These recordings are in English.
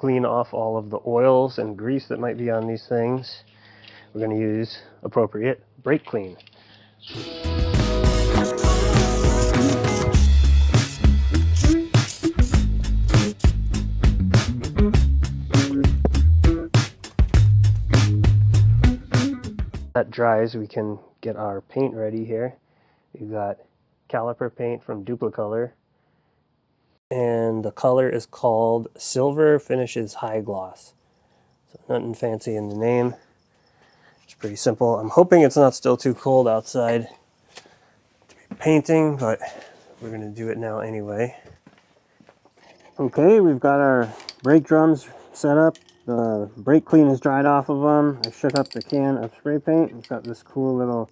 clean off all of the oils and grease that might be on these things, we're going to use appropriate brake clean. That dries, we can get our paint ready here. We've got caliper paint from Duplicolor, and the color is called Silver Finishes High Gloss. So nothing fancy in the name. It's pretty simple. I'm hoping it's not still too cold outside to be painting, but we're going to do it now anyway. Okay, we've got our brake drums set up. The brake clean is dried off of them. I shook up the can of spray paint. It's got this cool little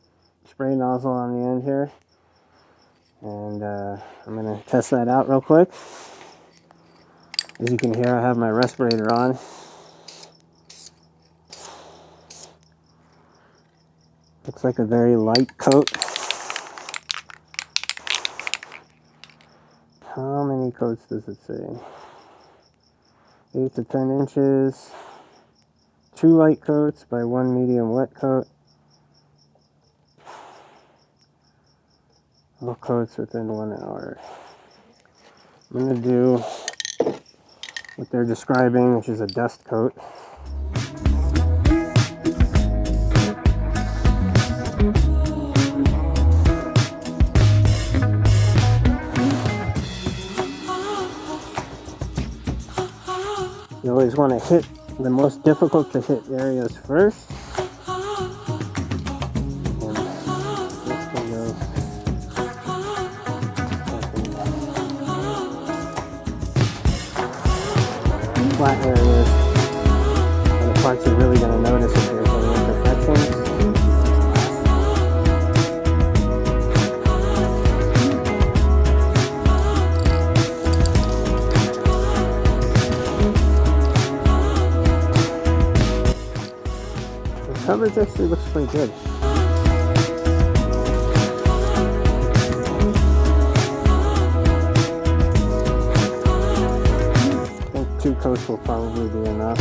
spray nozzle on the end here. And I'm going to test that out real quick. As you can hear, I have my respirator on. Looks like a very light coat. How many coats does it say? 8 to 10 inches. 2 light coats by 1 medium wet coat. All coats within 1 hour. I'm going to do what they're describing, which is a dust coat. You always want to hit the most difficult to hit areas first. Flat areas are the parts you're really going to notice if there's any imperfections. The coverage actually looks pretty good. I think 2 coats will probably be enough.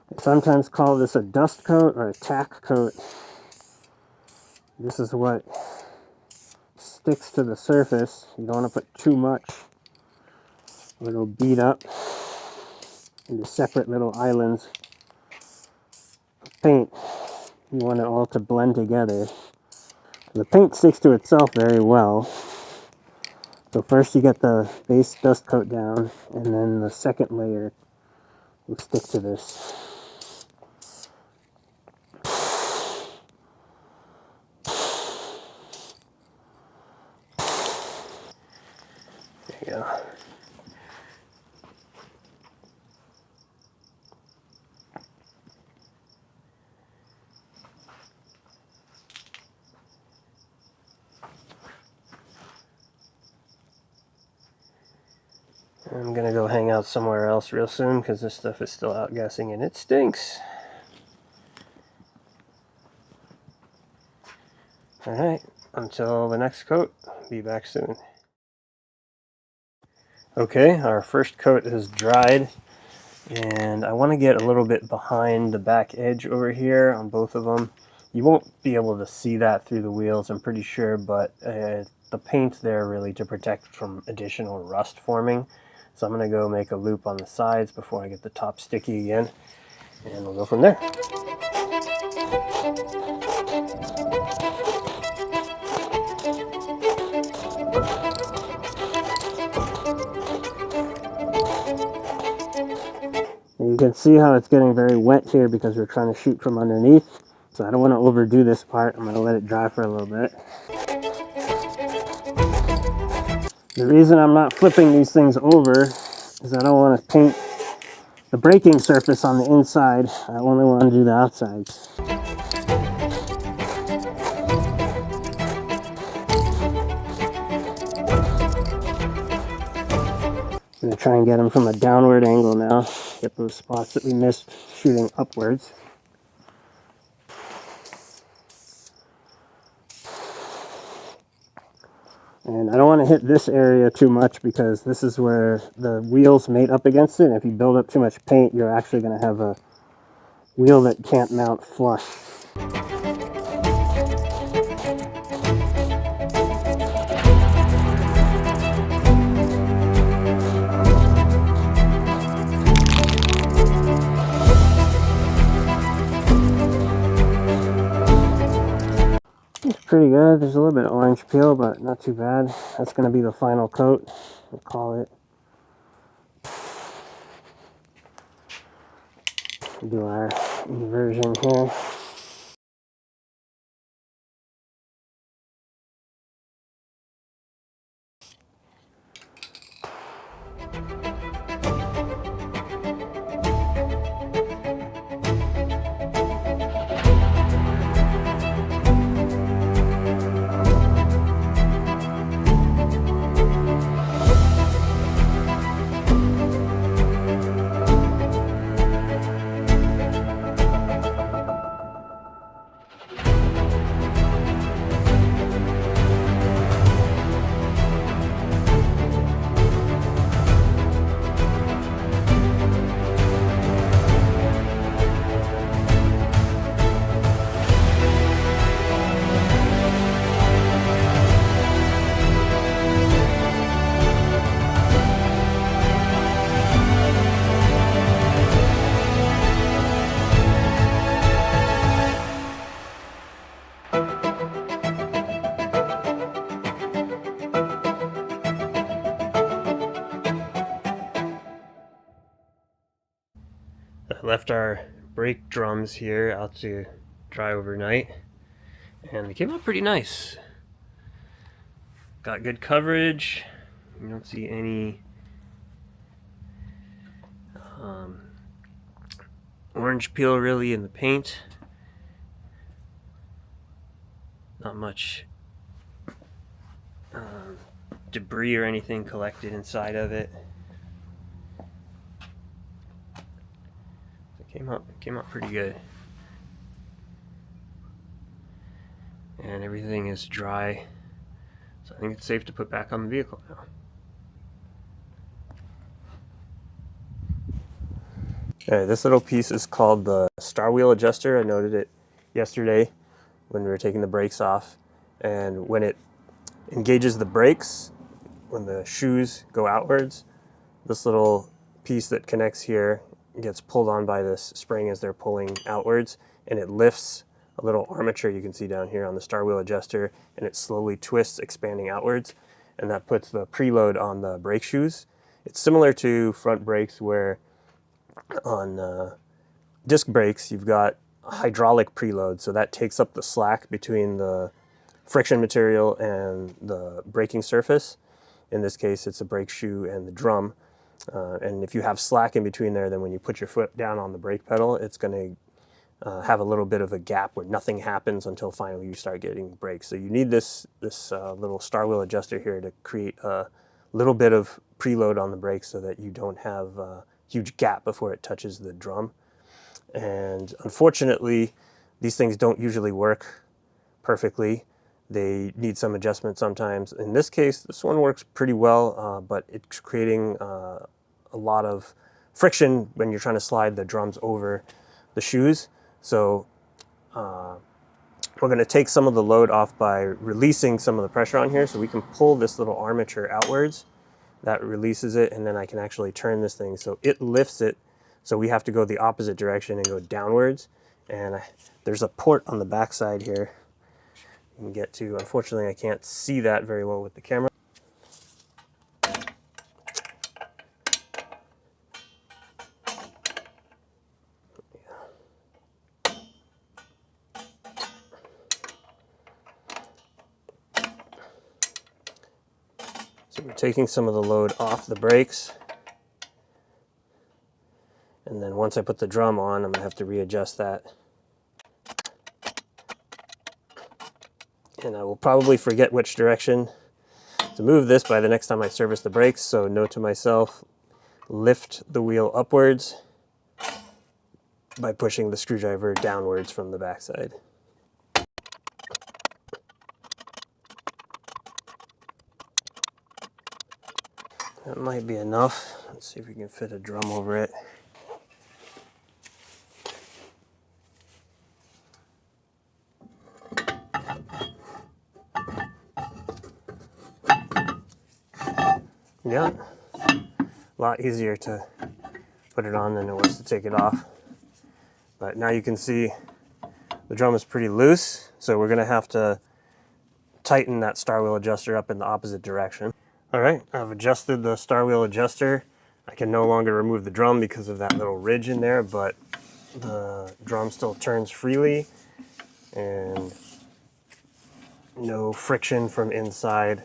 They sometimes call this a dust coat or a tack coat. This is what sticks to the surface. You don't want to put too much, or it'll beat up into separate little islands of paint. You want it all to blend together. The paint sticks to itself very well. So first you get the base dust coat down, and then the second layer will stick to this. There you go. I'm gonna go hang out somewhere else real soon because this stuff is still outgassing and it stinks. Alright, until the next coat, be back soon. Okay, our first coat is dried, and I want to get a little bit behind the back edge over here on both of them. You won't be able to see that through the wheels, I'm pretty sure, but the paint's there really to protect from additional rust forming. So I'm going to go make a loop on the sides before I get the top sticky again, and we'll go from there. You can see how it's getting very wet here because we're trying to shoot from underneath. So I don't want to overdo this part. I'm going to let it dry for a little bit. The reason I'm not flipping these things over is I don't want to paint the braking surface on the inside. I only want to do the outsides. I'm going to try and get them from a downward angle now. Get those spots that we missed shooting upwards. And I don't want to hit this area too much because this is where the wheels mate up against it. And if you build up too much paint, you're actually going to have a wheel that can't mount flush. It's pretty good. There's a little bit of orange peel, but not too bad. That's going to be the final coat, we'll call it. Do our inversion here. I left our brake drums here out to dry overnight, and they came out pretty nice. Got good coverage. You don't see any orange peel really in the paint. Not much debris or anything collected inside of it. It came out pretty good. And everything is dry, so I think it's safe to put back on the vehicle now. This little piece is called the star wheel adjuster. I noted it yesterday when we were taking the brakes off, and when it engages the brakes, when the shoes go outwards, this little piece that connects here gets pulled on by this spring as they're pulling outwards, and it lifts a little armature you can see down here on the star wheel adjuster, and it slowly twists, expanding outwards, and that puts the preload on the brake shoes. It's similar to front brakes where on disc brakes you've got a hydraulic preload, so that takes up the slack between the friction material and the braking surface. In this case it's a brake shoe and the drum, and if you have slack in between there, then when you put your foot down on the brake pedal, it's going to have a little bit of a gap where nothing happens until finally you start getting brakes. So you need this little star wheel adjuster here to create a little bit of preload on the brakes so that you don't have a huge gap before it touches the drum. And unfortunately, these things don't usually work perfectly. They need some adjustment sometimes. In this case, this one works pretty well, but it's creating a lot of friction when you're trying to slide the drums over the shoes. So we're going to take some of the load off by releasing some of the pressure on here, so we can pull this little armature outwards. That releases it, and then I can actually turn this thing so it lifts it. So we have to go the opposite direction and go downwards. And there's a port on the back side here you can get to. Unfortunately, I can't see that very well with the camera. So we're taking some of the load off the brakes. And then once I put the drum on, I'm going to have to readjust that. And I will probably forget which direction to move this by the next time I service the brakes, so note to myself, lift the wheel upwards by pushing the screwdriver downwards from the backside. That might be enough. Let's see if we can fit a drum over it. Yeah, a lot easier to put it on than it was to take it off. But now you can see the drum is pretty loose, so we're gonna have to tighten that star wheel adjuster up in the opposite direction. All right, I've adjusted the star wheel adjuster. I can no longer remove the drum because of that little ridge in there, but the drum still turns freely and no friction from inside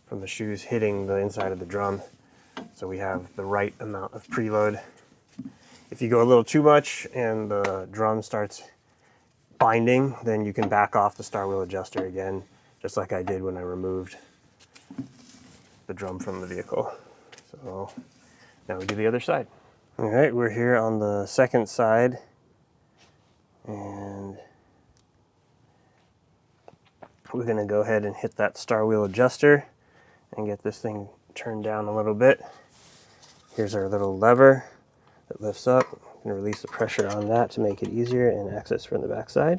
from the shoes hitting the inside of the drum. So we have the right amount of preload. If you go a little too much and the drum starts binding, then you can back off the star wheel adjuster again, just like I did when I removed the drum from the vehicle. So now we do the other side. All right, we're here on the second side, and we're gonna go ahead and hit that star wheel adjuster and get this thing turned down a little bit. Here's our little lever that lifts up. I'm gonna release the pressure on that to make it easier and access from the backside.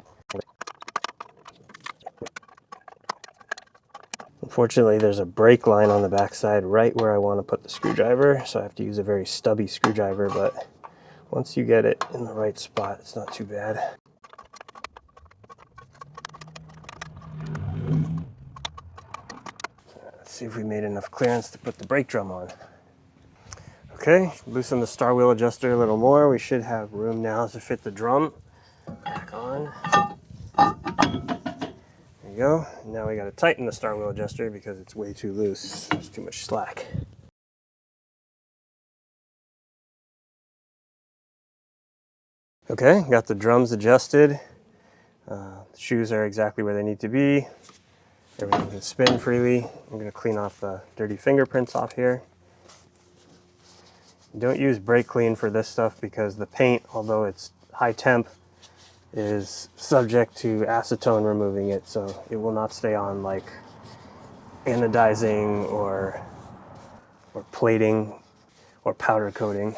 Unfortunately, there's a brake line on the backside right where I want to put the screwdriver, so I have to use a very stubby screwdriver, but once you get it in the right spot, it's not too bad. Let's see if we made enough clearance to put the brake drum on. Okay, loosen the star wheel adjuster a little more. We should have room now to fit the drum back on. There you go. Now we got to tighten the star wheel adjuster because it's way too loose. There's too much slack. Okay, got the drums adjusted. The shoes are exactly where they need to be. Everything can spin freely. I'm going to clean off the dirty fingerprints off here. Don't use brake clean for this stuff because the paint, although it's high temp, is subject to acetone removing it, so it will not stay on like anodizing or plating or powder coating.